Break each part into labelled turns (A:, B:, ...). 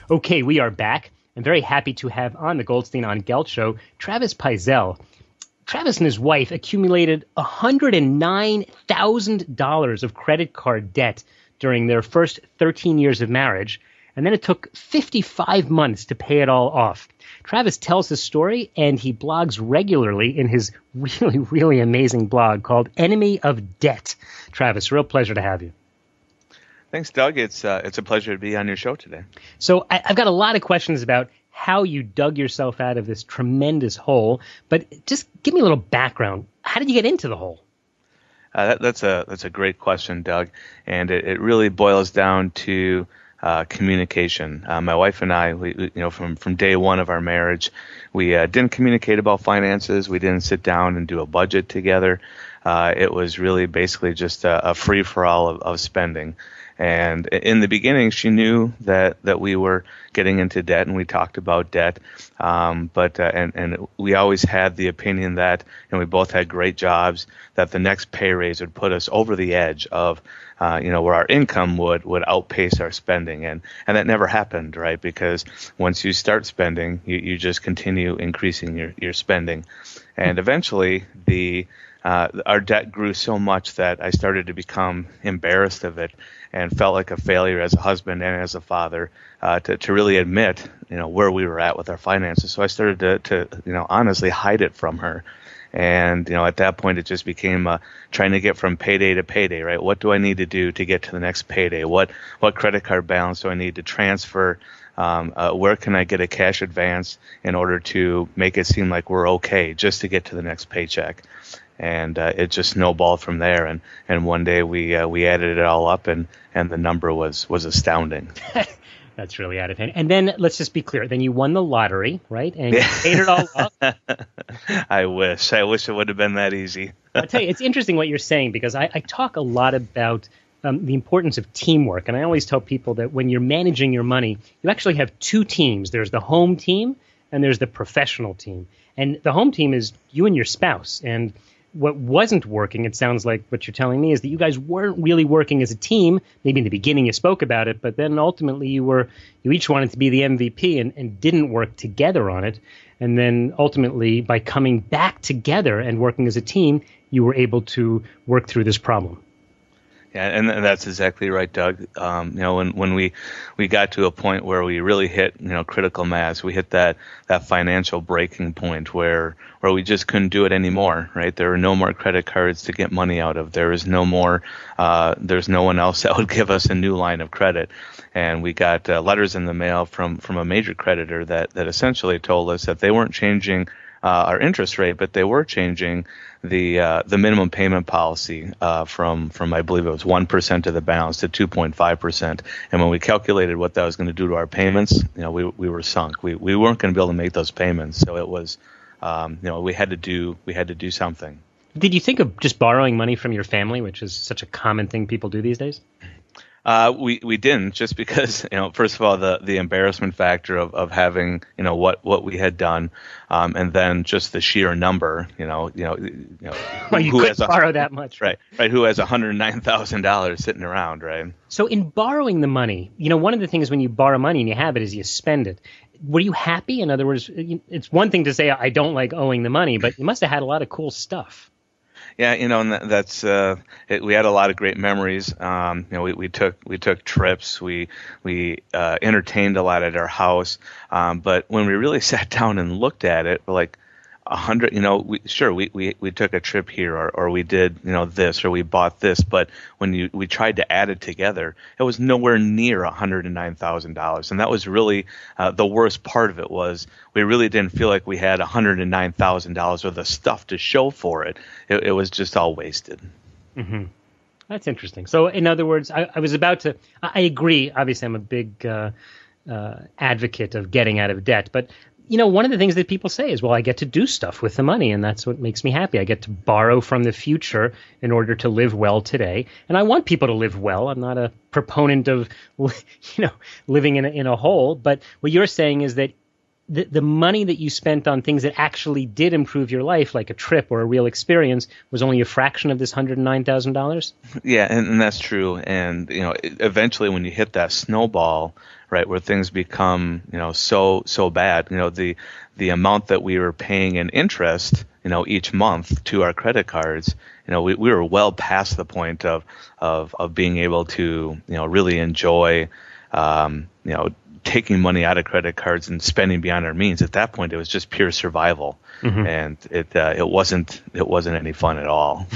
A: Okay, we are back. I'm very happy to have on the Goldstein on Gelt show, Travis Pizel. Travis and his wife accumulated $109,000 of credit card debt during their first 13 years of marriage, and then it took 55 months to pay it all off. Travis tells his story, and he blogs regularly in his really, really amazing blog called Enemy of Debt. Travis, real pleasure to have you.
B: Thanks, Doug. It's a pleasure to be on your show today.
A: So I've got a lot of questions about how you dug yourself out of this tremendous hole, but just give me a little background. How did you get into the hole?
B: That's a great question, Doug, and it really boils down to communication. My wife and I, from day one of our marriage, we didn't communicate about finances. We didn't sit down and do a budget together. It was really basically just a free-for-all of spending. And in the beginning, she knew that we were getting into debt, and we talked about debt. But we always had the opinion that, and we both had great jobs, that the next pay raise would put us over the edge of, where our income would outpace our spending, and that never happened, right? Because once you start spending, you just continue increasing your spending, and eventually our debt grew so much that I started to become embarrassed of it and felt like a failure as a husband and as a father to really admit, where we were at with our finances. So I started to honestly hide it from her. And, at that point, it just became trying to get from payday to payday, right? What do I need to do to get to the next payday? What credit card balance do I need to transfer? Where can I get a cash advance in order to make it seem like we're okay just to get to the next paycheck? And it just snowballed from there. And one day we added it all up, and the number was astounding.
A: That's really out of hand. And then let's just be clear. Then you won the lottery, right? And you paid it all up.
B: I wish it would have been that easy.
A: I'll tell you, it's interesting what you're saying, because I talk a lot about the importance of teamwork. And I always tell people that when you're managing your money, you actually have two teams. There's the home team and there's the professional team. And the home team is you and your spouse. And what wasn't working, it sounds like what you're telling me, is that you guys weren't really working as a team. Maybe in the beginning you spoke about it, but then ultimately you each wanted to be the MVP and didn't work together on it. And then ultimately, by coming back together and working as a team, you were able to work through this problem.
B: Yeah, and that's exactly right, Doug. When we got to a point where we really hit, critical mass, we hit that financial breaking point where we just couldn't do it anymore, right? There were no more credit cards to get money out of. There was no more, there's no one else that would give us a new line of credit. And we got letters in the mail from a major creditor that essentially told us that they weren't changing our interest rate, but they were changing the minimum payment policy from I believe it was 1% of the balance to 2.5%. And when we calculated what that was going to do to our payments, we were sunk. We weren't going to be able to make those payments. So it was, we had to do something.
A: Did you think of just borrowing money from your family, which is such a common thing people do these days?
B: We didn't, just because, first of all, the embarrassment factor of having, what we had done, and then just the sheer number,
A: well, you couldn't borrow that much.
B: Right. Who has $109,000 sitting around, right?
A: So in borrowing the money, one of the things when you borrow money and you have it is you spend it. Were you happy? In other words, it's one thing to say, I don't like owing the money, but you must have had a lot of cool stuff.
B: Yeah, and that's we had a lot of great memories. We took trips. We entertained a lot at our house. But when we really sat down and looked at it, we're like, 100. We took a trip here, or we did this, or we bought this. But when we tried to add it together, it was nowhere near $109,000, and that was really the worst part of it. Was we really didn't feel like we had $109,000 worth of stuff to show for it. It was just all wasted.
A: Mm-hmm. That's interesting. So in other words, I was about to. I agree. Obviously, I'm a big advocate of getting out of debt, but. One of the things that people say is, well, I get to do stuff with the money, and that's what makes me happy. I get to borrow from the future in order to live well today. And I want people to live well. I'm not a proponent of, living in a hole. But what you're saying is that the money that you spent on things that actually did improve your life, like a trip or a real experience, was only a fraction of this $109,000?
B: Yeah, and that's true. And eventually, when you hit that snowball, right, where things become so bad, the amount that we were paying in interest, each month to our credit cards, we were well past the point of being able to really enjoy taking money out of credit cards and spending beyond our means. At that point, it was just pure survival, and it wasn't any fun at all.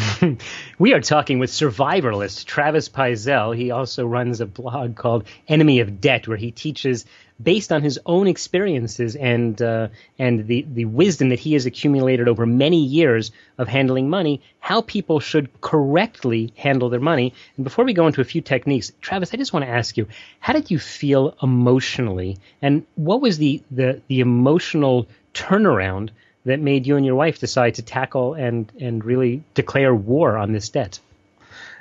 A: We are talking with survivalist Travis Pizel. He also runs a blog called Enemy of Debt, where he teaches, based on his own experiences and the wisdom that he has accumulated over many years of handling money, how people should correctly handle their money. And before we go into a few techniques, Travis, I just want to ask you, how did you feel emotionally? And what was the emotional turnaround that made you and your wife decide to tackle and really declare war on this debt?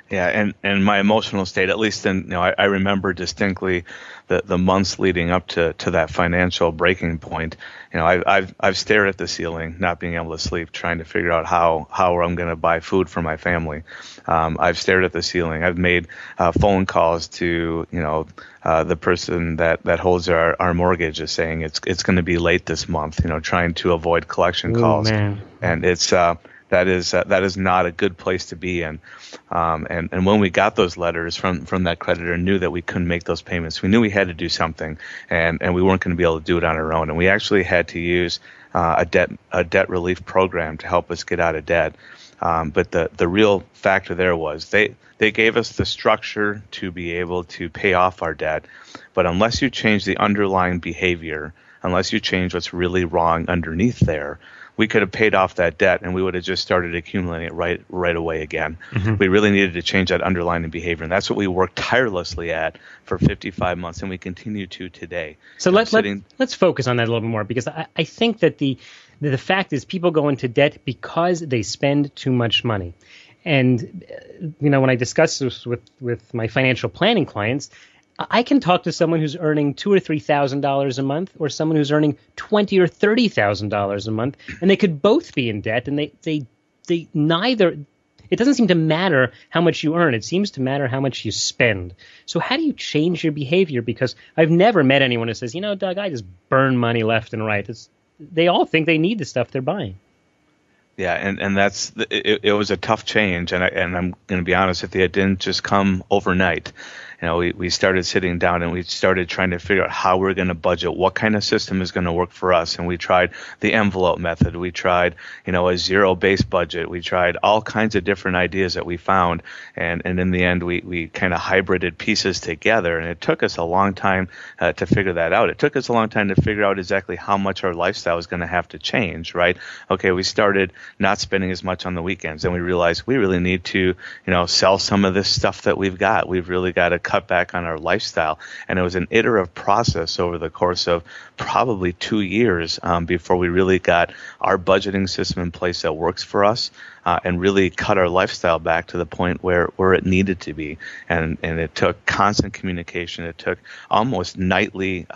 B: Yeah, and my emotional state, at least I remember distinctly the months leading up to that financial breaking point. I've stared at the ceiling, not being able to sleep, trying to figure out how I'm going to buy food for my family. I've stared at the ceiling. I've made phone calls to the person that holds our mortgage, is saying it's going to be late this month. Trying to avoid collection calls,
A: man.
B: And it's. That is not a good place to be in. And when we got those letters from that creditor, knew that we couldn't make those payments. We knew we had to do something, and we weren't going to be able to do it on our own. And we actually had to use a debt relief program to help us get out of debt. But the real factor there was they gave us the structure to be able to pay off our debt, but unless you change the underlying behavior, unless you change what's really wrong underneath there, we could have paid off that debt and we would have just started accumulating it right away again. We really needed to change that underlying behavior, and that's what we worked tirelessly at for 55 months, and we continue to today.
A: So let's focus on that a little bit more, because I think that the fact is people go into debt because they spend too much money. And when I discuss this with my financial planning clients, I can talk to someone who's earning $2,000 or $3,000 a month, or someone who's earning $20,000 or $30,000 a month, and they could both be in debt. And they neither. It doesn't seem to matter how much you earn; it seems to matter how much you spend. So, how do you change your behavior? Because I've never met anyone who says, Doug, I just burn money left and right. They all think they need the stuff they're buying.
B: Yeah, and that's it was a tough change, and I'm going to be honest with you, it didn't just come overnight. We started sitting down and we started trying to figure out how we're going to budget, what kind of system is going to work for us. And we tried the envelope method. We tried, a zero-based budget. We tried all kinds of different ideas that we found. And in the end, we kind of hybrided pieces together. And it took us a long time to figure that out. It took us a long time to figure out exactly how much our lifestyle was going to have to change, right? Okay, we started not spending as much on the weekends. And we realized we really need to, sell some of this stuff that we've got. We've really got to cut back on our lifestyle. And it was an iterative process over the course of probably 2 years before we really got our budgeting system in place that works for us and really cut our lifestyle back to the point where it needed to be. And it took constant communication. It took almost nightly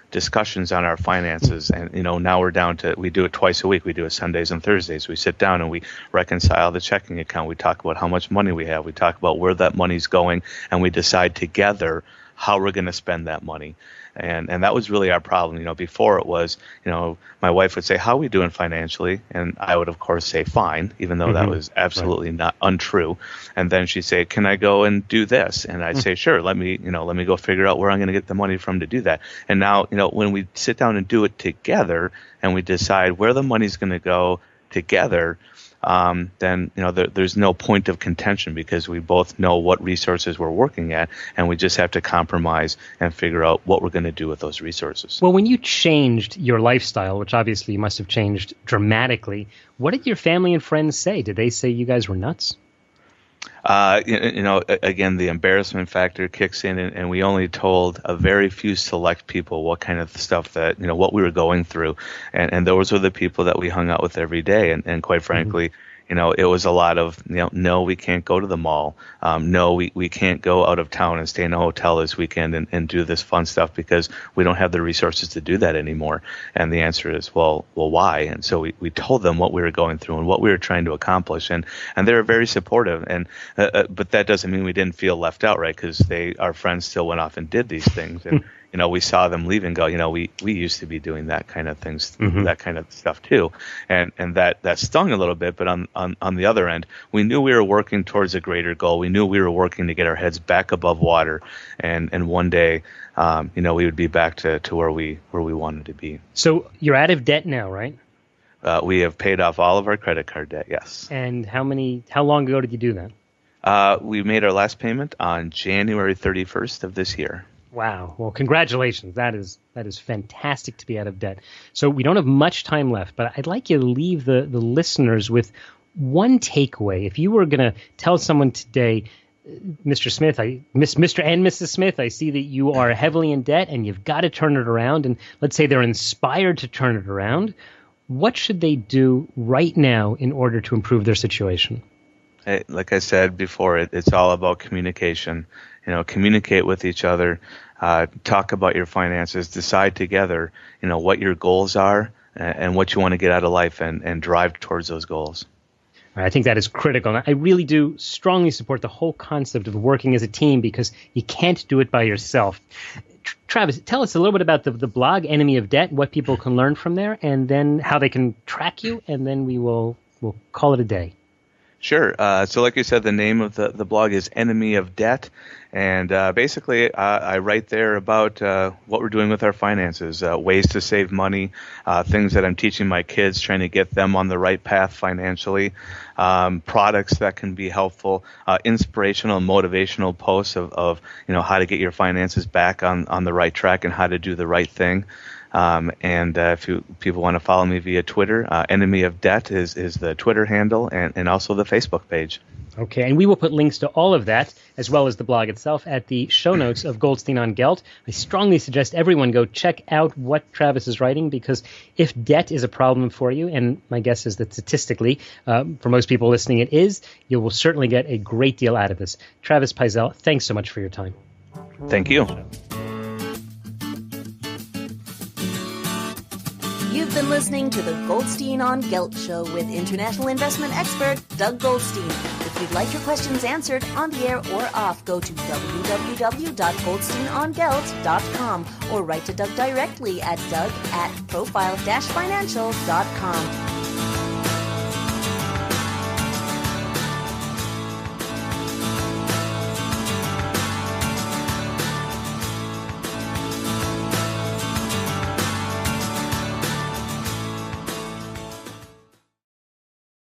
B: discussions on our finances. And, now we're down to, we do it twice a week. We do it Sundays and Thursdays. We sit down and we reconcile the checking account. We talk about how much money we have. We talk about where that money's going, and we decide together how we're going to spend that money. And that was really our problem. Before it was, my wife would say, how are we doing financially? And I would, of course, say, fine, even though that was absolutely not untrue. And then she'd say, can I go and do this? And I'd say, sure, let me go figure out where I'm going to get the money from to do that. And now, when we sit down and do it together and we decide where the money's going to go together, then there's no point of contention, because we both know what resources we're working at, and we just have to compromise and figure out what we're going to do with those resources.
A: Well, when you changed your lifestyle, which obviously you must have changed dramatically, what did your family and friends say? Did they say you guys were nuts?
B: Again, the embarrassment factor kicks in, and we only told a very few select people what kind of stuff that, what we were going through. And those were the people that we hung out with every day. And quite frankly, it was a lot of, no, we can't go to the mall. No, we can't go out of town and stay in a hotel this weekend and do this fun stuff because we don't have the resources to do that anymore. And the answer is, well, why? And so we told them what we were going through and what we were trying to accomplish. And they were very supportive. And but that doesn't mean we didn't feel left out, right? Because our friends still went off and did these things. And we saw them leave and go, we used to be doing that kind of things, that kind of stuff too. And that stung a little bit. But on the other end, we knew we were working towards a greater goal. We knew we were working to get our heads back above water. And one day, we would be back to where we wanted to be.
A: So you're out of debt now, right?
B: We have paid off all of our credit card debt, yes.
A: And how long ago did you do that?
B: We made our last payment on January 31st of this year.
A: Wow. Well, congratulations. That is fantastic to be out of debt. So we don't have much time left, but I'd like you to leave the listeners with one takeaway. If you were going to tell someone today, Mr. Smith, Mr. and Mrs. Smith, I see that you are heavily in debt and you've got to turn it around. And let's say they're inspired to turn it around. What should they do right now in order to improve their situation?
B: Like I said before, it's all about communication. Communicate with each other, talk about your finances, decide together, what your goals are and what you want to get out of life and drive towards those goals.
A: I think that is critical. And I really do strongly support the whole concept of working as a team because you can't do it by yourself. Travis, tell us a little bit about the blog, Enemy of Debt, what people can learn from there, and then how they can track you, and then we'll call it a day.
B: Sure. So like you said, the name of the blog is Enemy of Debt. And basically, I write there about what we're doing with our finances, ways to save money, things that I'm teaching my kids, trying to get them on the right path financially, products that can be helpful, inspirational and motivational posts of how to get your finances back on the right track and how to do the right thing. If people want to follow me via Twitter, Enemy of Debt is the Twitter handle and also the Facebook page.
A: Okay, and we will put links to all of that, as well as the blog itself, at the show notes of Goldstein on Gelt. I strongly suggest everyone go check out what Travis is writing, because if debt is a problem for you, and my guess is that statistically, for most people listening it is, you will certainly get a great deal out of this. Travis Pizel, thanks so much for your time.
B: Thank you.
C: You've been listening to the Goldstein on Gelt show with international investment expert Doug Goldstein. If you'd like your questions answered on the air or off, go to www.goldsteinongelt.com or write to Doug directly at doug@profile-financial.com.